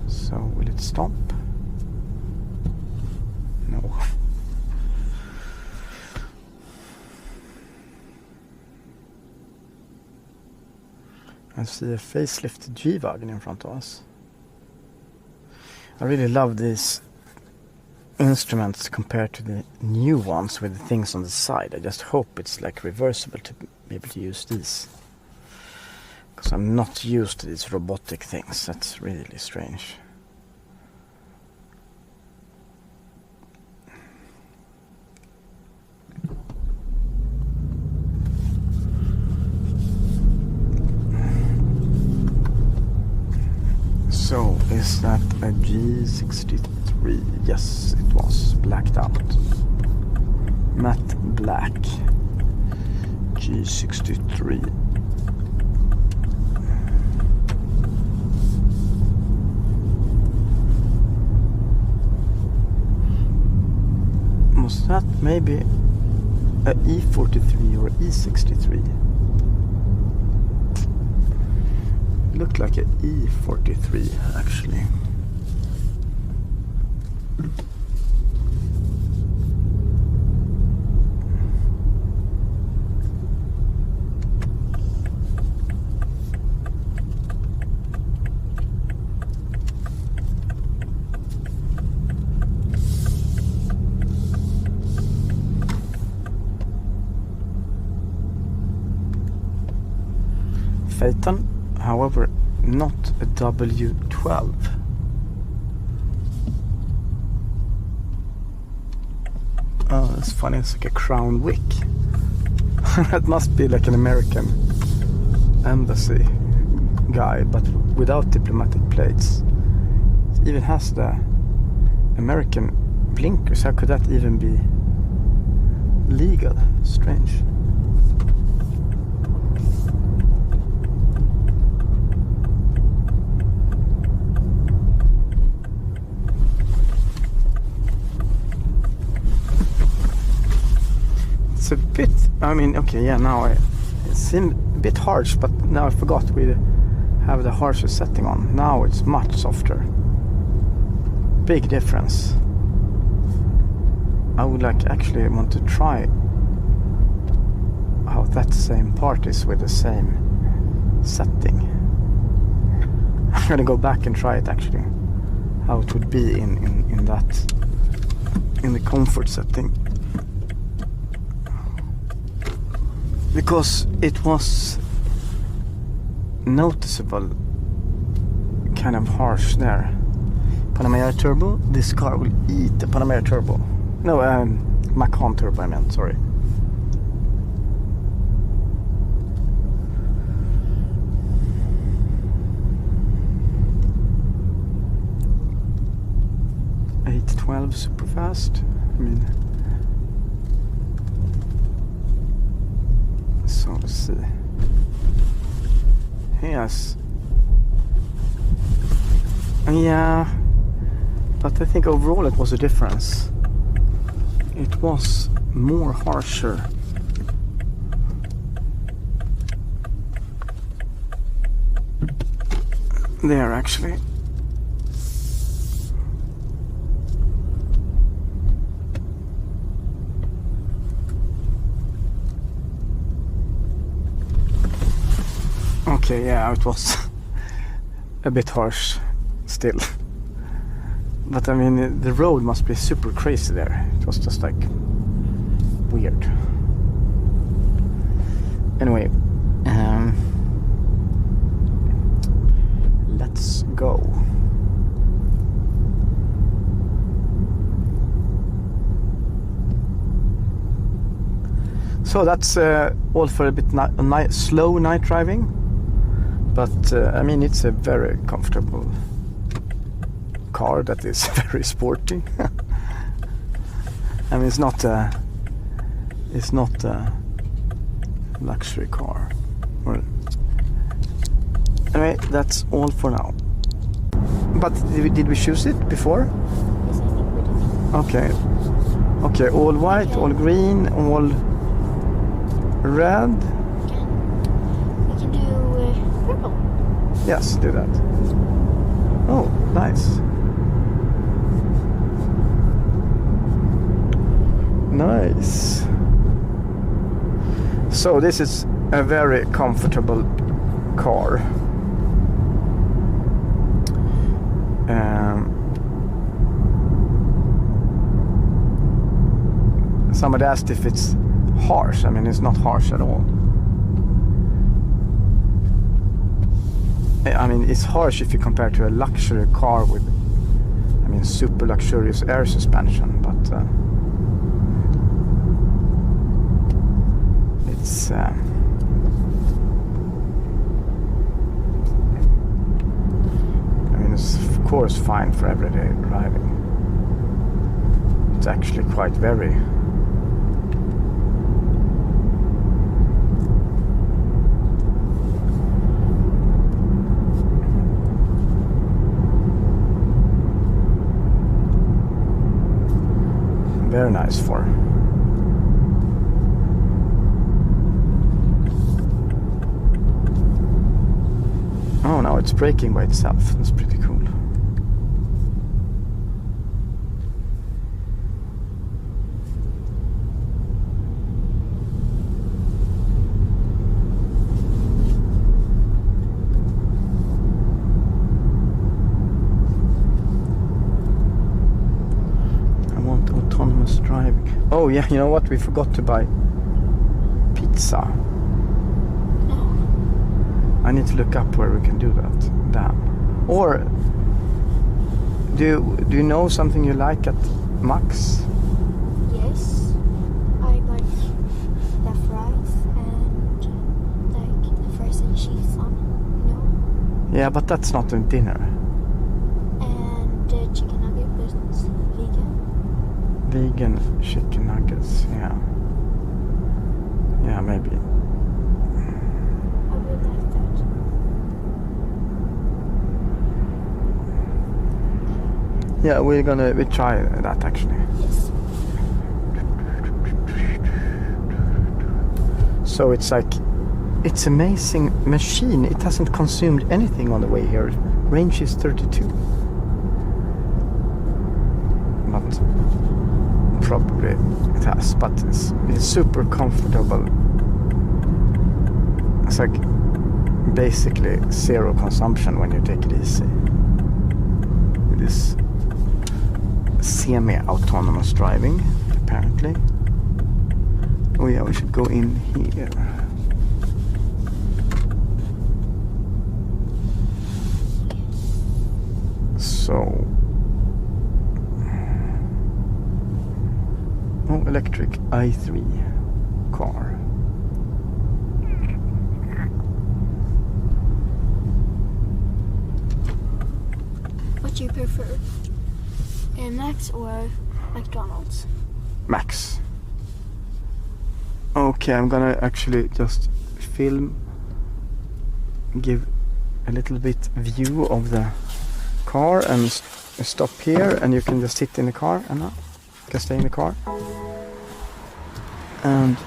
So will it stop? No. I see a facelifted G-Wagon in front of us. I really love these instruments compared to the new ones with the things on the side. I just hope it's like reversible to be able to use these. Because I'm not used to these robotic things. That's really strange. So, is that a G63? Yes, it was. Blacked out. Matte black. G63. Was that maybe a E43 or E63? Looked like a E43 actually. Phaeton, however, not a W12. Oh, that's funny. It's like a Crown Vic. That must be like an American embassy guy, but without diplomatic plates. It even has the American blinkers. How could that even be legal? Strange. A bit, I mean, okay, yeah, now it seemed a bit harsh, but now I forgot we have the harsher setting on. Now it's much softer. Big difference. I would like actually want to try how that same part is with the same setting. I'm gonna go back and try it actually, how it would be in that, in the comfort setting. Because it was noticeable kind of harsh there. Panamera Turbo, this car will eat the Panamera Turbo. No, Macan Turbo I meant, sorry. $812 super fast. I mean, so let's see. Yes. Yeah, but I think overall it was a difference. It was more harsher. There actually. Okay, yeah, it was a bit harsh still. But I mean, the road must be super crazy there. It was just like weird. Anyway, let's go. So that's all for a bit slow night driving. But I mean, it's a very comfortable car that is very sporty. I mean, it's not a luxury car. Well, anyway, that's all for now. But did we choose it before? Yes, I think we did. Okay. Okay, all white, all green, all red. We can do purple. Yes, do that. Oh, nice. Nice. So this is a very comfortable car. Somebody asked if it's harsh. I mean, it's not harsh at all. I mean, it's harsh if you compare to a luxury car with, I mean, super luxurious air suspension, but it's I mean, it's of course fine for everyday driving. It's actually quite very very nice for. Oh, now it's braking by itself. That's pretty cool. Driving. Oh yeah, you know what? We forgot to buy pizza. No. I need to look up where we can do that. Damn. Or do you know something you like at Max? Yes. I like the fries and like the fries and cheese on, you know. Yeah, but that's not a dinner. And the chicken nugget, but it's vegan. Vegan chicken nuggets, yeah. Yeah, maybe. I would like that. Yeah, we try that actually. Yes. So it's like, it's amazing machine. It hasn't consumed anything on the way here. Range is 32. But probably it has, but it's super comfortable. It's like basically zero consumption when you take it easy with this semi-autonomous driving, apparently. Oh yeah, we should go in here. So electric i3 car. What do you prefer? Max or McDonald's? Max. Okay, I'm gonna actually just film, give a little bit view of the car and stop here, and you can just sit in the car and you can stay in the car. And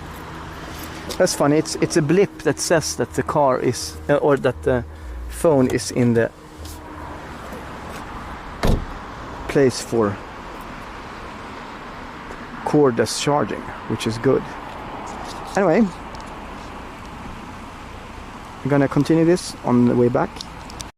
that's funny, it's a blip that says that the car is or that the phone is in the place for cordless charging, which is good. Anyway, I'm gonna continue this on the way back.